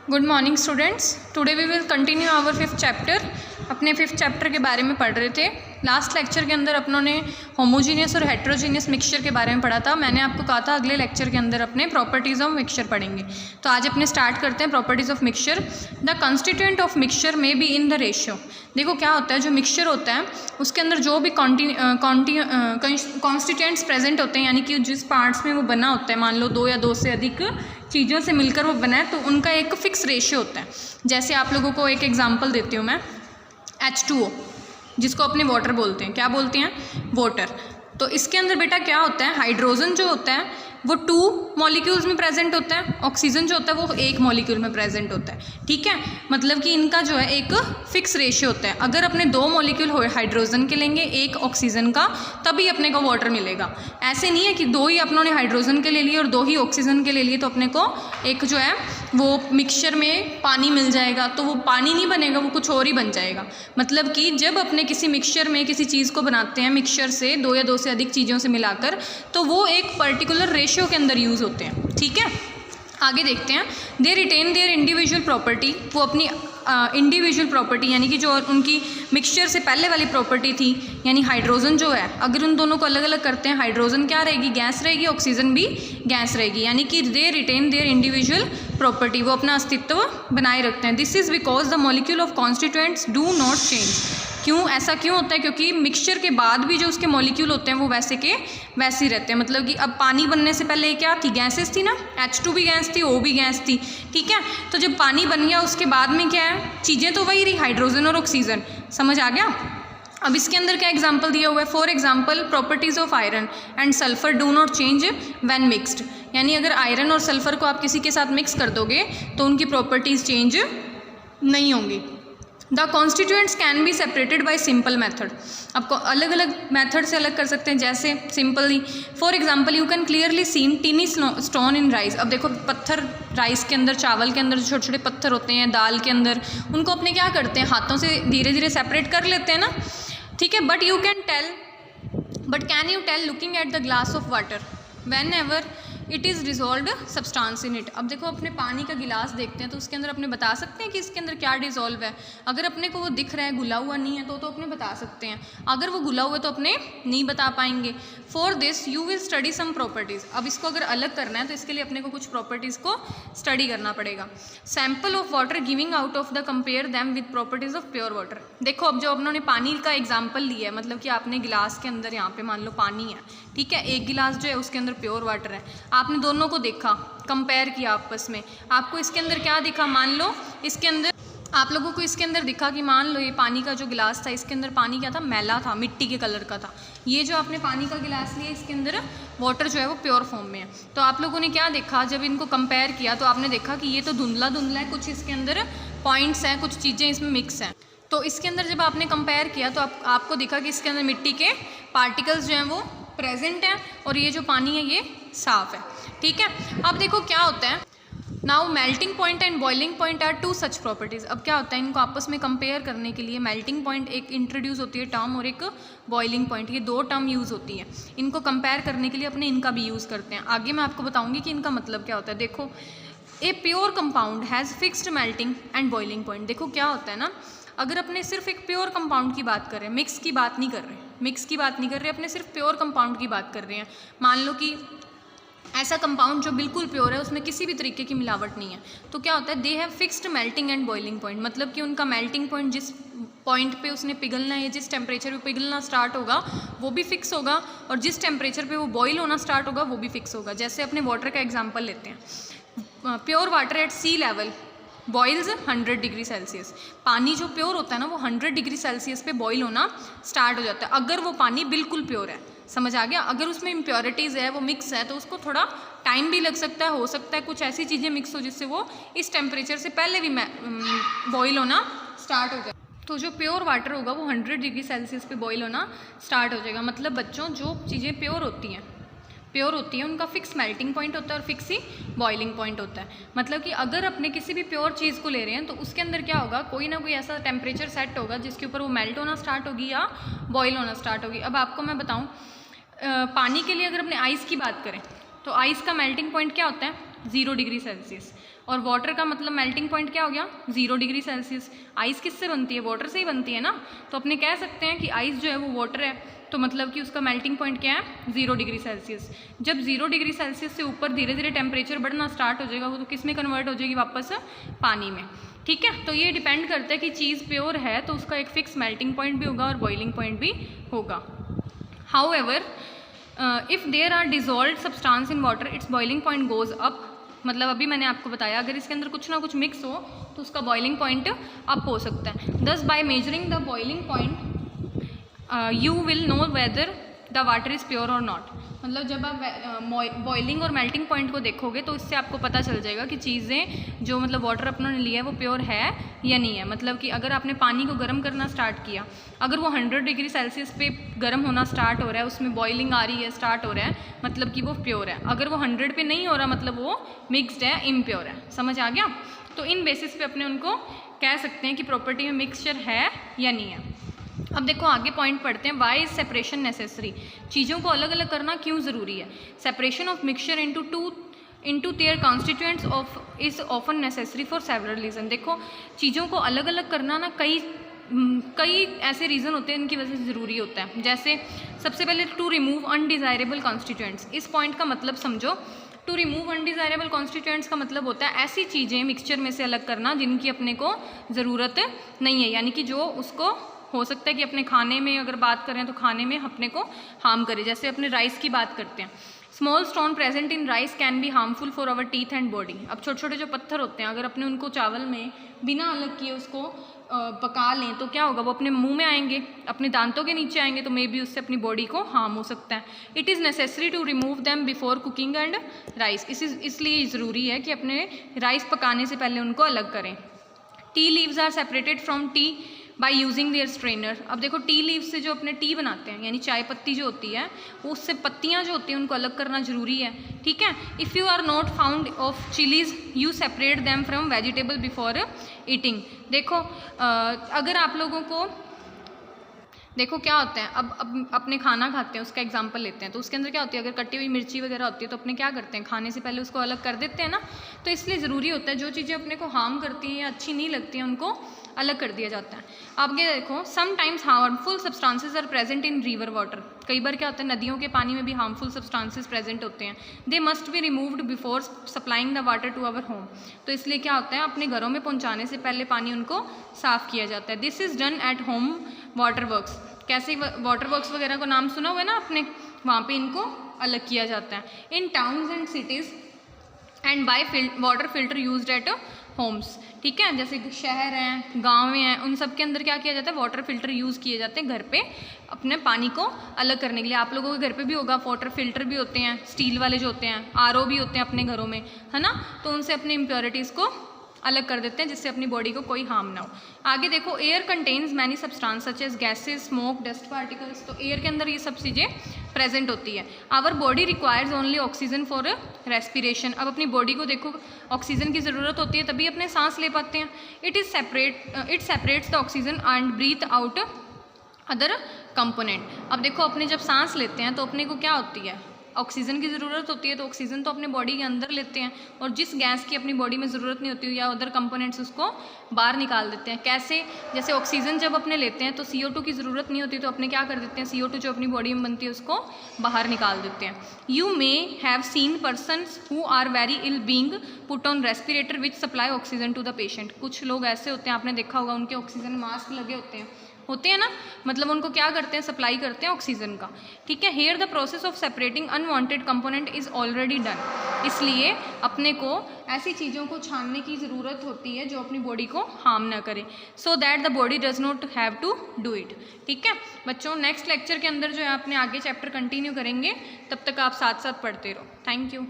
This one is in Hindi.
Good morning students. Today we will continue our fifth chapter. अपने फिफ्थ चैप्टर के बारे में पढ़ रहे थे। लास्ट लेक्चर के अंदर अपनों ने होमोजीनियस और हेट्रोजीनियस मिक्सचर के बारे में पढ़ा था। मैंने आपको कहा था अगले लेक्चर के अंदर अपने प्रॉपर्टीज़ ऑफ मिक्सचर पढ़ेंगे। तो आज अपने स्टार्ट करते हैं properties of mixture. The constituent of mixture में बी इन द रेशियो। देखो क्या होता है, जो मिक्सचर होता है उसके अंदर जो भी कॉन्स्टिट्यूएंट्स प्रेजेंट होते हैं, यानी कि जिस पार्ट्स में वो बना होता है, मान लो 2 या 2 से अधिक चीज़ों से मिलकर वो बना है, तो उनका एक फिक्स रेशियो होता है। जैसे आप लोगों को एक एग्जांपल देती हूँ मैं, H2O, जिसको अपने वाटर बोलते हैं। क्या बोलते हैं? वाटर। तो इसके अंदर बेटा क्या होता है, हाइड्रोजन जो होता है वो 2 मॉलिक्यूल्स में प्रेजेंट होता है, ऑक्सीजन जो होता है वो 1 मॉलिक्यूल में प्रेजेंट होता है। ठीक है, मतलब कि इनका जो है एक फिक्स रेशियो होता है। अगर अपने 2 मॉलिक्यूल हाइड्रोजन के लेंगे, 1 ऑक्सीजन का, तभी अपने को वाटर मिलेगा। ऐसे नहीं है कि 2 ही अपनों ने हाइड्रोजन के ले लिए और 2 ही ऑक्सीजन के ले लिए तो अपने को एक जो है वो मिक्सचर में पानी मिल जाएगा। तो वो पानी नहीं बनेगा, वो कुछ और ही बन जाएगा। मतलब कि जब अपने किसी मिक्सचर में किसी चीज़ को बनाते हैं मिक्सचर से 2 या 2 से अधिक चीज़ों से मिलाकर, तो वो एक पर्टिकुलर रेशियो के अंदर यूज़ होते हैं। ठीक है, आगे देखते हैं। They retain their individual property. वो अपनी इंडिविजुअल प्रॉपर्टी, यानी कि जो उनकी मिक्सचर से पहले वाली प्रॉपर्टी थी, यानी हाइड्रोजन जो है, अगर उन दोनों को अलग अलग करते हैं, हाइड्रोजन क्या रहेगी? गैस रहेगी, ऑक्सीजन भी गैस रहेगी। यानी कि they retain their individual property, वो अपना अस्तित्व बनाए रखते हैं। This is because the molecule of constituents do not change. क्यों ऐसा क्यों होता है? क्योंकि मिक्सचर के बाद भी जो उसके मॉलिक्यूल होते हैं वो वैसे के वैसे ही रहते हैं। मतलब कि अब पानी बनने से पहले क्या थी? गैसेस थी ना, H2 भी गैस थी, O भी गैस थी। ठीक है, तो जब पानी बन गया उसके बाद में क्या है? चीज़ें तो वही रही, हाइड्रोजन और ऑक्सीजन। समझ आ गया? अब इसके अंदर क्या एग्जाम्पल दिया हुआ है? For example, properties of iron and sulphur do not change when mixed. यानी अगर आयरन और सल्फर को आप किसी के साथ मिक्स कर दोगे तो उनकी प्रॉपर्टीज़ चेंज नहीं होंगी। The constituents can be separated by simple method. आपको अलग अलग मैथड से अलग कर सकते हैं, जैसे simply. For example, you can clearly seen tiny stone in rice. अब देखो पत्थर, राइस के अंदर, चावल के अंदर जो छोटे छोटे पत्थर होते हैं, दाल के अंदर, उनको अपने क्या करते हैं? हाथों से धीरे धीरे सेपरेट कर लेते हैं ना। ठीक है, but can you tell looking at the glass of water whenever it is dissolved substance in it. अब देखो अपने पानी का गिलास देखते हैं तो उसके अंदर अपने बता सकते हैं कि इसके अंदर क्या डिजॉल्व है। अगर अपने को वो दिख रहा है, घुला हुआ नहीं है, तो अपने बता सकते हैं। अगर वो घुला हुआ है तो अपने नहीं बता पाएंगे। For this you will study some properties. अब इसको अगर अलग करना है तो इसके लिए अपने को कुछ प्रॉपर्टीज़ को स्टडी करना पड़ेगा। Sample of water giving out of the compare them with properties of pure water. देखो अब जो उन्होंने पानी का एग्जाम्पल लिया है, मतलब कि आपने गिलास के अंदर यहाँ पे मान लो पानी है, ठीक है, एक गिलास जो है उसके अंदर प्योर वाटर है। आपने दोनों को देखा, कंपेयर किया आपस में, आपको इसके अंदर क्या दिखा? मान लो इसके अंदर आप लोगों को इसके अंदर दिखा कि मान लो ये पानी का जो गिलास था, इसके अंदर पानी क्या था? मैला था, मिट्टी के कलर का था। ये जो आपने पानी का गिलास लिया, इसके अंदर वाटर जो है वो प्योर फॉर्म में है। तो आप लोगों ने क्या देखा? जब इनको कंपेयर किया तो आपने देखा कि ये तो धुंधला धुंधला है, कुछ इसके अंदर पॉइंट्स हैं, कुछ चीज़ें इसमें मिक्स हैं। तो इसके अंदर जब आपने कंपेयर किया तो आपको दिखा कि इसके अंदर मिट्टी के पार्टिकल्स जो हैं वो प्रेजेंट है और ये जो पानी है ये साफ़ है। ठीक है, अब देखो क्या होता है। Now melting point and boiling point are 2 such properties. अब क्या होता है, इनको आपस में कंपेयर करने के लिए मेल्टिंग पॉइंट एक इंट्रोड्यूस होती है टर्म और एक बॉइलिंग पॉइंट, ये 2 टर्म यूज़ होती है। इनको कंपेयर करने के लिए अपने इनका भी यूज़ करते हैं। आगे मैं आपको बताऊँगी कि इनका मतलब क्या होता है। देखो, a pure compound has fixed melting and boiling point. देखो क्या होता है ना, अगर अपने सिर्फ एक प्योर कंपाउंड की बात कर रहे हैं, मिक्स की बात नहीं कर रहे, अपने सिर्फ प्योर कंपाउंड की बात कर रहे हैं। मान लो कि ऐसा कंपाउंड जो बिल्कुल प्योर है, उसमें किसी भी तरीके की मिलावट नहीं है, तो क्या होता है? They have fixed melting and boiling point. मतलब कि उनका मेल्टिंग पॉइंट जिस पॉइंट पे उसने पिघलना है, जिस टेम्परेचर पे पिघलना स्टार्ट होगा वो भी फिक्स होगा, और जिस टेम्परेचर पे वो बॉयल होना स्टार्ट होगा वो भी फिक्स होगा। जैसे अपने वाटर का एग्जाम्पल लेते हैं। Pure water at sea level boils 100 degree Celsius. पानी जो प्योर होता है ना वो 100 डिग्री सेल्सियस पे बॉईल होना स्टार्ट हो जाता है, अगर वो पानी बिल्कुल प्योर है। समझ आ गया? अगर उसमें इम्प्योरिटीज़ है, वो मिक्स है, तो उसको थोड़ा टाइम भी लग सकता है, हो सकता है कुछ ऐसी चीज़ें मिक्स हो जिससे वो इस टेम्परेचर से पहले भी बॉईल होना स्टार्ट हो जाए। तो जो प्योर वाटर होगा वो 100 डिग्री सेल्सियस पे बॉईल होना स्टार्ट हो जाएगा। मतलब बच्चों, जो चीज़ें प्योर होती हैं उनका फिक्स मेल्टिंग पॉइंट होता है और फिक्स ही बॉइलिंग पॉइंट होता है। मतलब कि अगर अपने किसी भी प्योर चीज़ को ले रहे हैं तो उसके अंदर क्या होगा, कोई ना कोई ऐसा टेम्परेचर सेट होगा जिसके ऊपर वो मेल्ट होना स्टार्ट होगी या बॉयल होना स्टार्ट होगी। अब आपको मैं बताऊँ, पानी के लिए अगर अपने आइस की बात करें तो आइस का मेल्टिंग पॉइंट क्या होता है? 0 डिग्री सेल्सियस, और वाटर का मतलब मेल्टिंग पॉइंट क्या हो गया 0 डिग्री सेल्सियस। आइस किससे बनती है, वाटर से ही बनती है ना, तो अपने कह सकते हैं कि आइस जो है वो वाटर है, तो मतलब कि उसका मेल्टिंग पॉइंट क्या है 0 डिग्री सेल्सियस। जब 0 डिग्री सेल्सियस से ऊपर धीरे धीरे टेम्परेचर बढ़ना स्टार्ट हो जाएगा, वो तो किस में कन्वर्ट हो जाएगी, वापस पानी में। ठीक है, तो ये डिपेंड करता है कि चीज़ प्योर है तो उसका एक फिक्स मेल्टिंग पॉइंट भी होगा और बॉइलिंग पॉइंट भी होगा। However if there are dissolved substance in water its boiling point goes up, मतलब अभी मैंने आपको बताया अगर इसके अंदर कुछ ना कुछ मिक्स हो तो उसका बॉइलिंग पॉइंट अप हो सकता है। दस by measuring the boiling point you will know whether the water is pure और नॉट, मतलब जब आप बॉइलिंग और मेल्टिंग पॉइंट को देखोगे तो इससे आपको पता चल जाएगा कि चीज़ें जो मतलब वाटर अपना ने लिया है वो प्योर है या नहीं है। मतलब कि अगर आपने पानी को गर्म करना स्टार्ट किया, अगर वो 100 डिग्री सेल्सियस पे गर्म होना स्टार्ट हो रहा है, उसमें बॉइलिंग आ रही है, स्टार्ट हो रहा है, मतलब कि वो प्योर है। अगर वो 100 पे नहीं हो रहा मतलब वो मिक्सड है, इम्प्योर है। समझ आ गया? तो इन बेसिस पे अपने उनको कह सकते हैं कि प्रॉपर्टी में मिक्सचर है या नहीं है। अब देखो आगे पॉइंट पढ़ते हैं, वाई इज सेपरेशन नेसेसरी, चीज़ों को अलग अलग करना क्यों ज़रूरी है। Separation of mixture into their constituents of is often necessary for several reason. देखो चीज़ों को अलग अलग करना ना कई ऐसे रीज़न होते हैं इनकी वजह से ज़रूरी होता है। जैसे सबसे पहले टू रिमूव अनडिज़ायरेबल कॉन्स्टिट्यूएंट्स, इस पॉइंट का मतलब समझो। टू रिमूव अनडिज़ायरेबल कॉन्स्टिट्यूएंट्स का मतलब होता है ऐसी चीज़ें मिक्सचर में से अलग करना जिनकी अपने को ज़रूरत नहीं है, यानी कि जो उसको हो सकता है कि अपने खाने में अगर बात करें तो खाने में अपने को हार्म करे। जैसे अपने राइस की बात करते हैं, small stone present in rice can be harmful for our teeth and body. अब छोटे छोटे जो पत्थर होते हैं अगर अपने उनको चावल में बिना अलग किए उसको पका लें तो क्या होगा, वो अपने मुंह में आएंगे, अपने दांतों के नीचे आएंगे, तो मे बी उससे अपनी बॉडी को हार्म हो सकता है। It is necessary to remove them before cooking and rice, इसलिए ज़रूरी है कि अपने राइस पकाने से पहले उनको अलग करें। Tea leaves are separated from tea by using their strainer. अब देखो टी लीव्स से जो अपने टी बनाते हैं यानी चाय पत्ती जो होती है वो उससे पत्तियां जो होती हैं उनको अलग करना ज़रूरी है। ठीक है, if you are not found of chillies you separate them from vegetable before eating. देखो अगर आप लोगों को देखो क्या होता है, अब अपने खाना खाते हैं उसका एग्जांपल लेते हैं, तो उसके अंदर क्या होती है, अगर कटी हुई मिर्ची वगैरह होती है तो अपने क्या करते हैं, खाने से पहले उसको अलग कर देते हैं ना। तो इसलिए ज़रूरी होता है जो चीज़ें अपने को हार्म करती हैं या अच्छी नहीं लगती हैं उनको अलग कर दिया जाता है। अब ये देखो, sometimes harmful substances are present in river water. कई बार क्या होता है नदियों के पानी में भी हार्मफुल सब्सटेंसेज प्रेजेंट होते हैं। They must be removed before supplying the water to our home. तो इसलिए क्या होता है अपने घरों में पहुँचाने से पहले पानी उनको साफ़ किया जाता है। This is done at home water works. कैसे वाटर वर्क्स वगैरह को नाम सुना हुआ है ना आपने, वहाँ पे इनको अलग किया जाता है। इन towns and cities and by water filter used eight Holmes. ठीक है, जैसे शहर हैं, गाँव हैं, उन सब के अंदर क्या किया जाता है, वाटर फिल्टर यूज़ किए जाते हैं घर पे अपने पानी को अलग करने के लिए। आप लोगों के घर पे भी होगा, वाटर फिल्टर भी होते हैं, स्टील वाले जो होते हैं, आरओ भी होते हैं अपने घरों में, है ना। तो उनसे अपनी इम्प्योरिटीज़ को अलग कर देते हैं जिससे अपनी बॉडी को कोई हार्म ना हो। आगे देखो, air contains many substance such as gases, smoke, dust particles. तो एयर के अंदर ये सब चीज़ें प्रेजेंट होती है। Our body requires only oxygen for respiration. अब अपनी बॉडी को देखो ऑक्सीजन की ज़रूरत होती है तभी अपने सांस ले पाते हैं। It separates the oxygen and breathe out other component. अब देखो अपने जब सांस लेते हैं तो अपने को क्या होती है, ऑक्सीजन की ज़रूरत होती है, तो ऑक्सीजन तो अपने बॉडी के अंदर लेते हैं और जिस गैस की अपनी बॉडी में ज़रूरत नहीं होती या अदर कंपोनेंट्स उसको बाहर निकाल देते हैं। कैसे, जैसे ऑक्सीजन जब अपने लेते हैं तो CO2 की ज़रूरत नहीं होती तो अपने क्या कर देते हैं, CO2 जो अपनी बॉडी में बनती है उसको बाहर निकाल देते हैं। You may have seen persons who are very ill being put on respirator which supply oxygen to the patient. कुछ लोग ऐसे होते हैं, आपने देखा होगा, उनके ऑक्सीजन मास्क लगे होते हैं ना, मतलब उनको क्या करते हैं, सप्लाई करते हैं ऑक्सीजन का। ठीक है, here the process of separating unwanted component is already done. इसलिए अपने को ऐसी चीज़ों को छानने की ज़रूरत होती है जो अपनी बॉडी को हार्म ना करे, so that the body does not have to do it. ठीक है बच्चों, नेक्स्ट लेक्चर के अंदर जो है अपने आगे चैप्टर कंटिन्यू करेंगे, तब तक आप साथ साथ पढ़ते रहो। Thank you.